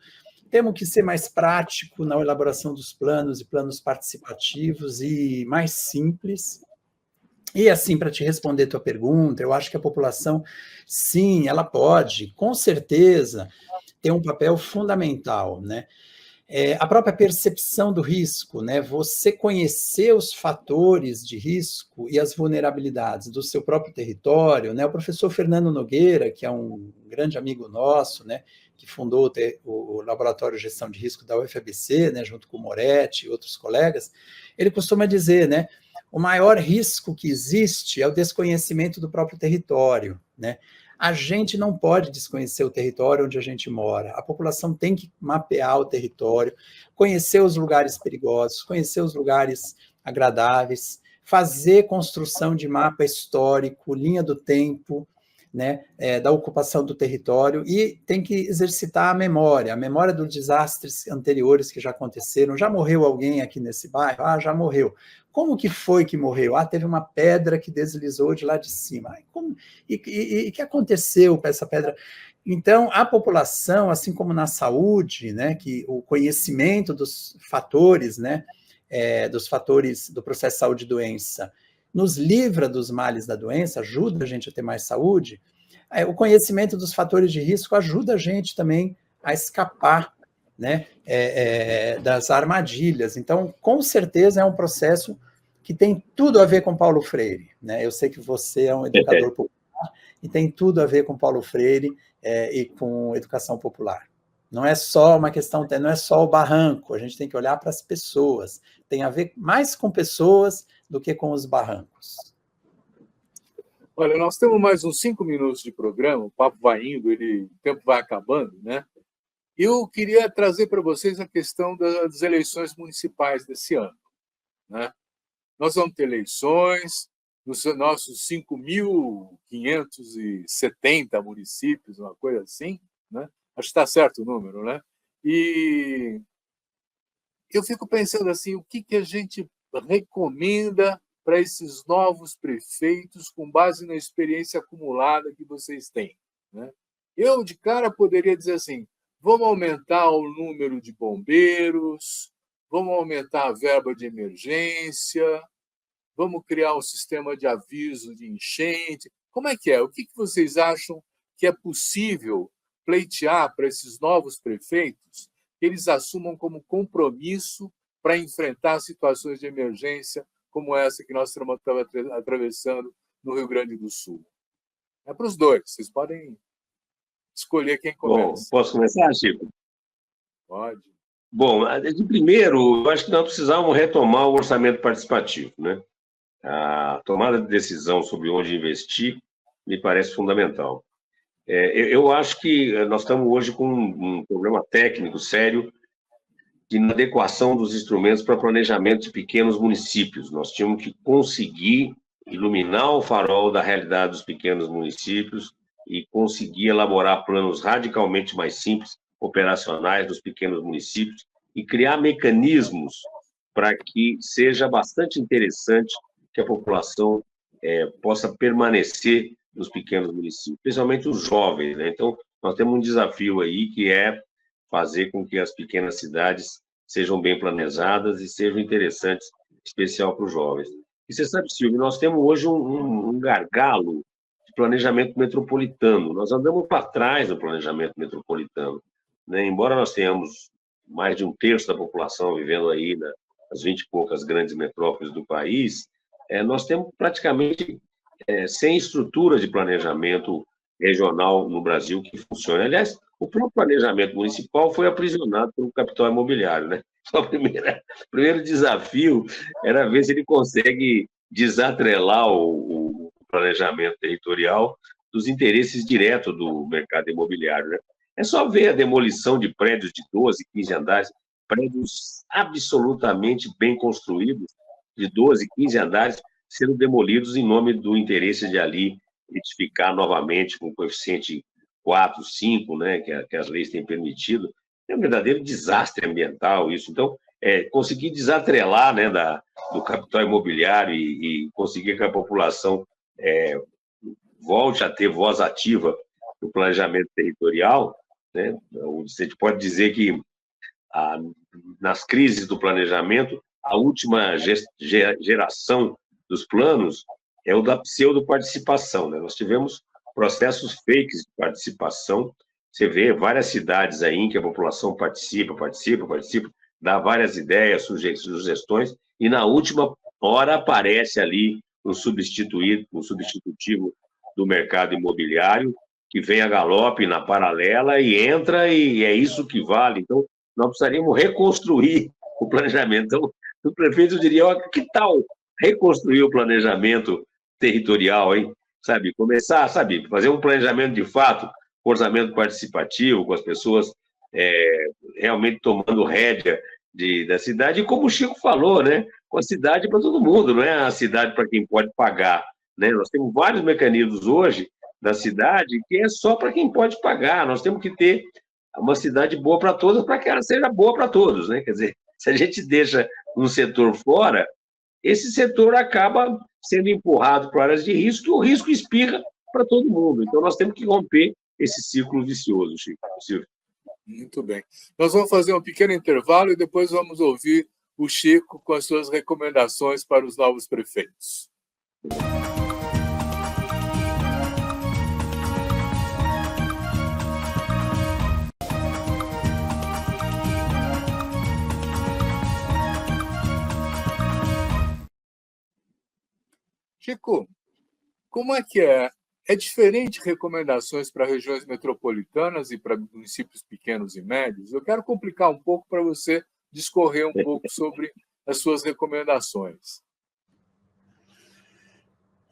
Temos que ser mais prático na elaboração dos planos e planos participativos e mais simples. E assim, para te responder a tua pergunta, eu acho que a população, sim, ela pode, com certeza, ter um papel fundamental, né? A própria percepção do risco, né? Você conhecer os fatores de risco e as vulnerabilidades do seu próprio território, né? O professor Fernando Nogueira, que é um grande amigo nosso, né, que fundou o Laboratório de Gestão de Risco da UFABC, né, junto com o Moretti e outros colegas, ele costuma dizer, né, o maior risco que existe é o desconhecimento do próprio território, né? A gente não pode desconhecer o território onde a gente mora. A população tem que mapear o território, conhecer os lugares perigosos, conhecer os lugares agradáveis, fazer construção de mapa histórico, linha do tempo, né, da ocupação do território, e tem que exercitar a memória dos desastres anteriores que já aconteceram. Já morreu alguém aqui nesse bairro? Ah, já morreu. Como que foi que morreu? Ah, teve uma pedra que deslizou de lá de cima. E o que aconteceu com essa pedra? Então, a população, assim como na saúde, né, que o conhecimento dos fatores, né, dos fatores do processo de saúde e doença, nos livra dos males da doença, ajuda a gente a ter mais saúde, o conhecimento dos fatores de risco ajuda a gente também a escapar, né, das armadilhas. Então, com certeza é um processo que tem tudo a ver com Paulo Freire, né? Eu sei que você é um educador popular e tem tudo a ver com Paulo Freire e com educação popular. Não é só uma questão, não é só o barranco, a gente tem que olhar para as pessoas, tem a ver mais com pessoas do que com os barrancos. Olha, nós temos mais uns 5 minutos de programa, o papo vai indo, o tempo vai acabando, né? Eu queria trazer para vocês a questão das eleições municipais desse ano, né? Nós vamos ter eleições nos nossos 5.570 municípios, uma coisa assim, né? Acho que está certo o número, né? E eu fico pensando assim, o que a gente recomenda para esses novos prefeitos com base na experiência acumulada que vocês têm, né? Eu, de cara, poderia dizer assim, vamos aumentar o número de bombeiros, vamos aumentar a verba de emergência, vamos criar um sistema de aviso de enchente. Como é que é? O que vocês acham que é possível pleitear para esses novos prefeitos que eles assumam como compromisso para enfrentar situações de emergência como essa que nós estamos atravessando no Rio Grande do Sul? É para os dois, vocês podem escolher quem começa. Bom, posso começar, Chico? Pode. Bom, de primeiro, eu acho que nós precisamos retomar o orçamento participativo, né? A tomada de decisão sobre onde investir me parece fundamental. Eu acho que nós estamos hoje com um problema técnico sério de inadequação dos instrumentos para planejamento de pequenos municípios. Nós tínhamos que conseguir iluminar o farol da realidade dos pequenos municípios e conseguir elaborar planos radicalmente mais simples, operacionais dos pequenos municípios e criar mecanismos para que seja bastante interessante que a população possa permanecer dos pequenos municípios, especialmente os jovens, né? Então, nós temos um desafio aí que é fazer com que as pequenas cidades sejam bem planejadas e sejam interessantes, especial para os jovens. E você sabe, Silvio, nós temos hoje um gargalo de planejamento metropolitano. Nós andamos para trás no planejamento metropolitano, né? Embora nós tenhamos mais de um terço da população vivendo aí nas 20 e poucas grandes metrópoles do país, nós temos praticamente 100 estruturas de planejamento regional no Brasil que funciona. Aliás, o próprio planejamento municipal foi aprisionado pelo capital imobiliário, né? Então, o primeiro desafio era ver se ele consegue desatrelar o planejamento territorial dos interesses diretos do mercado imobiliário, né? É só ver a demolição de prédios de 12, 15 andares, prédios absolutamente bem construídos, de 12, 15 andares, sendo demolidos em nome do interesse de ali edificar novamente com coeficiente 4, 5, né, que as leis têm permitido. É um verdadeiro desastre ambiental isso. Então, conseguir desatrelar, né, do capital imobiliário e conseguir que a população volte a ter voz ativa no planejamento territorial, né? Você pode dizer que nas crises do planejamento, a última geração dos planos é o da pseudo-participação, né? Nós tivemos processos fakes de participação. Você vê várias cidades aí em que a população participa, dá várias ideias, sugestões, e na última hora aparece ali um substitutivo do mercado imobiliário, que vem a galope na paralela e entra, e é isso que vale. Então, nós precisaríamos reconstruir o planejamento. Então, o prefeito diria, ó, que tal reconstruir o planejamento territorial, hein? Sabe, começar, sabe, fazer um planejamento de fato, orçamento participativo, com as pessoas realmente tomando rédea da cidade, e como o Chico falou, né, com a cidade para todo mundo, não é a cidade para quem pode pagar, né? Nós temos vários mecanismos hoje da cidade que é só para quem pode pagar. Nós temos que ter uma cidade boa para todos, para que ela seja boa para todos, né? Quer dizer, se a gente deixa um setor fora, esse setor acaba sendo empurrado para áreas de risco, e o risco espirra para todo mundo. Então, nós temos que romper esse ciclo vicioso, Chico. Silvio. Muito bem. Nós vamos fazer um pequeno intervalo e depois vamos ouvir o Chico com as suas recomendações para os novos prefeitos. Chico, como é que é? É diferente recomendações para regiões metropolitanas e para municípios pequenos e médios? Eu quero complicar um pouco para você discorrer um pouco sobre as suas recomendações.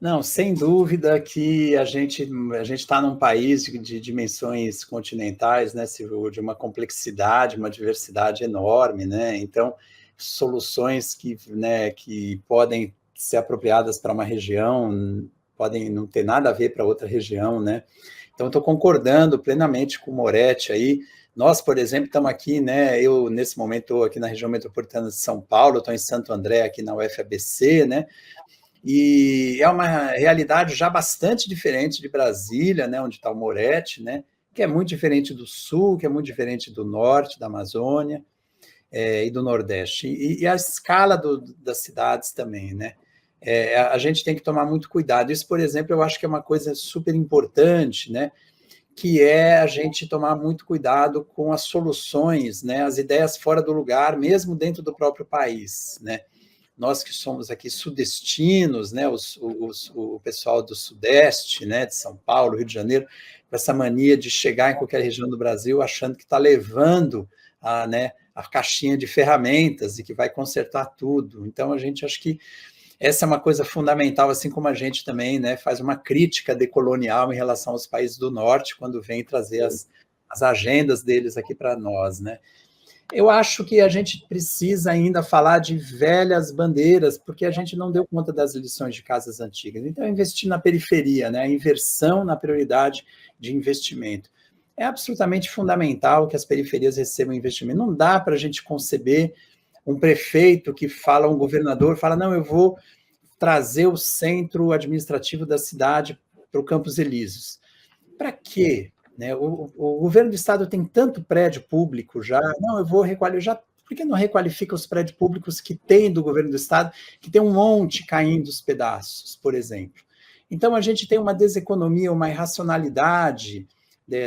Não, sem dúvida que a gente está num país de dimensões continentais, né, de uma complexidade, uma diversidade enorme, né? Então, soluções que podem ser apropriadas para uma região podem não ter nada a ver para outra região, né? Então, estou concordando plenamente com o Moretti aí. Nós, por exemplo, estamos aqui, né? Eu, nesse momento, estou aqui na região metropolitana de São Paulo, estou em Santo André, aqui na UFABC, né? E é uma realidade já bastante diferente de Brasília, né? Onde está o Moretti, né? Que é muito diferente do Sul, que é muito diferente do Norte, da Amazônia e do Nordeste. E a escala das cidades também, né? A gente tem que tomar muito cuidado. Isso, por exemplo, eu acho que é uma coisa super importante, né? Que é a gente tomar muito cuidado com as soluções, né? As ideias fora do lugar, mesmo dentro do próprio país, né? Nós que somos aqui sudestinos, né? O pessoal do Sudeste, né? De São Paulo, Rio de Janeiro, com essa mania de chegar em qualquer região do Brasil achando que está levando a caixinha de ferramentas e que vai consertar tudo. Então, a gente acha que essa é uma coisa fundamental, assim como a gente também, né, faz uma crítica decolonial em relação aos países do Norte, quando vem trazer as agendas deles aqui para nós, né? Eu acho que a gente precisa ainda falar de velhas bandeiras, porque a gente não deu conta das lições de casas antigas. Então, investir na periferia, né, a inversão na prioridade de investimento. É absolutamente fundamental que as periferias recebam investimento. Não dá para a gente conceber um prefeito que fala, um governador fala, não, eu vou trazer o centro administrativo da cidade para o Campos Elíseos. Para quê? Né? O governo do estado tem tanto prédio público já, não, eu vou requalificar, por que não requalifica os prédios públicos que tem do governo do estado, que tem um monte caindo os pedaços, por exemplo? Então, a gente tem uma deseconomia, uma irracionalidade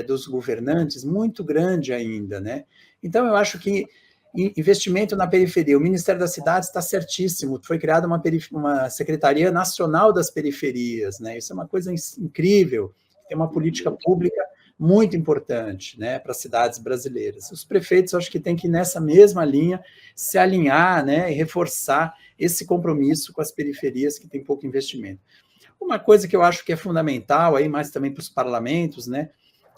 dos governantes muito grande ainda, né? Então, eu acho que investimento na periferia, o Ministério das Cidades está certíssimo, foi criada uma Secretaria Nacional das Periferias, né? Isso é uma coisa incrível, tem uma política pública muito importante, né, para as cidades brasileiras. Os prefeitos, acho que tem que ir nessa mesma linha, se alinhar, né, e reforçar esse compromisso com as periferias que tem pouco investimento. Uma coisa que eu acho que é fundamental, aí, mas também para os parlamentos, né,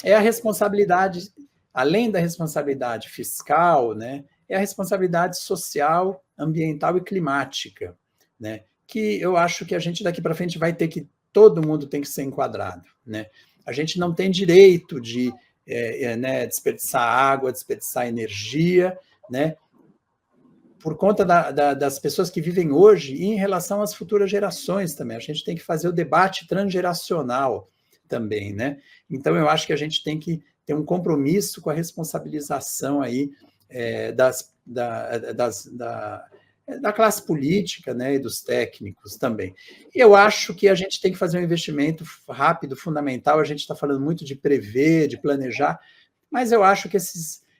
é a responsabilidade, além da responsabilidade fiscal, né, é a responsabilidade social, ambiental e climática, né, que eu acho que a gente daqui para frente vai ter que, todo mundo tem que ser enquadrado, né. A gente não tem direito de né, desperdiçar água, desperdiçar energia, né, por conta das pessoas que vivem hoje e em relação às futuras gerações também. A gente tem que fazer o debate transgeracional também, né? Então, eu acho que a gente tem que ter um compromisso com a responsabilização aí da classe política, né, e dos técnicos também. E eu acho que a gente tem que fazer um investimento rápido, fundamental. A gente está falando muito de prever, de planejar, mas eu acho que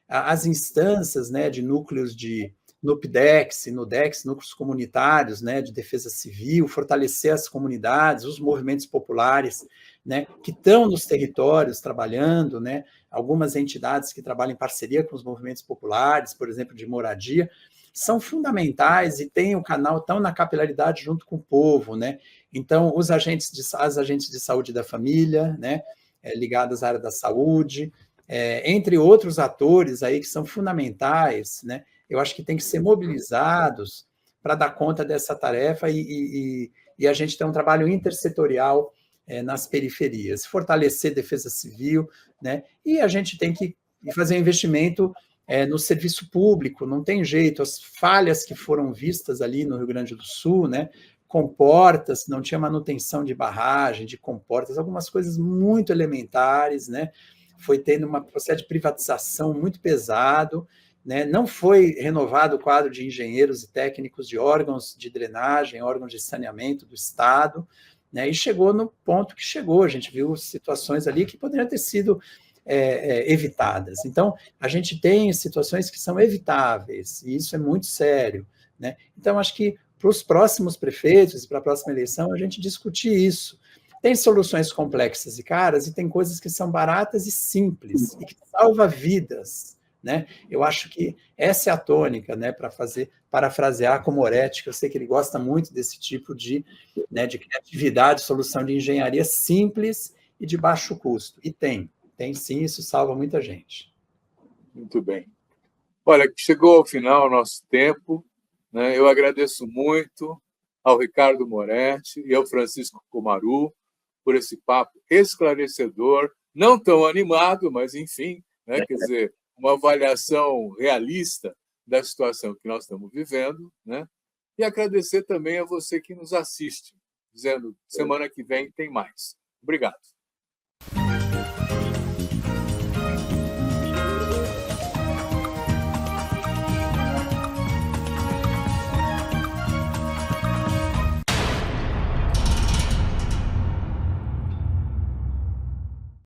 as instâncias, né, de núcleos de NUPDEX, NUDEX, núcleos comunitários, né, de defesa civil, fortalecer as comunidades, os movimentos populares, né, que estão nos territórios trabalhando, né, algumas entidades que trabalham em parceria com os movimentos populares, por exemplo, de moradia, são fundamentais e têm o canal tão na capilaridade junto com o povo, né? Então, as agentes de saúde da família, né, ligadas à área da saúde, entre outros atores aí que são fundamentais, né? Eu acho que tem que ser mobilizados para dar conta dessa tarefa e a gente tem um trabalho intersetorial nas periferias, fortalecer defesa civil, né? E a gente tem que fazer investimento no serviço público, não tem jeito, as falhas que foram vistas ali no Rio Grande do Sul, né, comportas, não tinha manutenção de barragem, de comportas, algumas coisas muito elementares, né, foi tendo um processo de privatização muito pesado, né, não foi renovado o quadro de engenheiros e técnicos de órgãos de drenagem, órgãos de saneamento do Estado, né, e chegou no ponto que chegou, a gente viu situações ali que poderiam ter sido evitadas. Então, a gente tem situações que são evitáveis, e isso é muito sério, né? Então, acho que para os próximos prefeitos e para a próxima eleição, a gente discutir isso. Tem soluções complexas e caras, e tem coisas que são baratas e simples, e que salvam vidas, né? Eu acho que essa é a tônica, né, para parafrasear com Moretti, que eu sei que ele gosta muito desse tipo de criatividade, solução de engenharia simples e de baixo custo, e tem sim, isso salva muita gente. Muito bem. Olha, chegou ao final o nosso tempo, né? Eu agradeço muito ao Ricardo Moretti e ao Francisco Comaru por esse papo esclarecedor, não tão animado, mas, enfim, né? Quer dizer, uma avaliação realista da situação que nós estamos vivendo, né? E agradecer também a você que nos assiste, dizendo, semana que vem tem mais. Obrigado.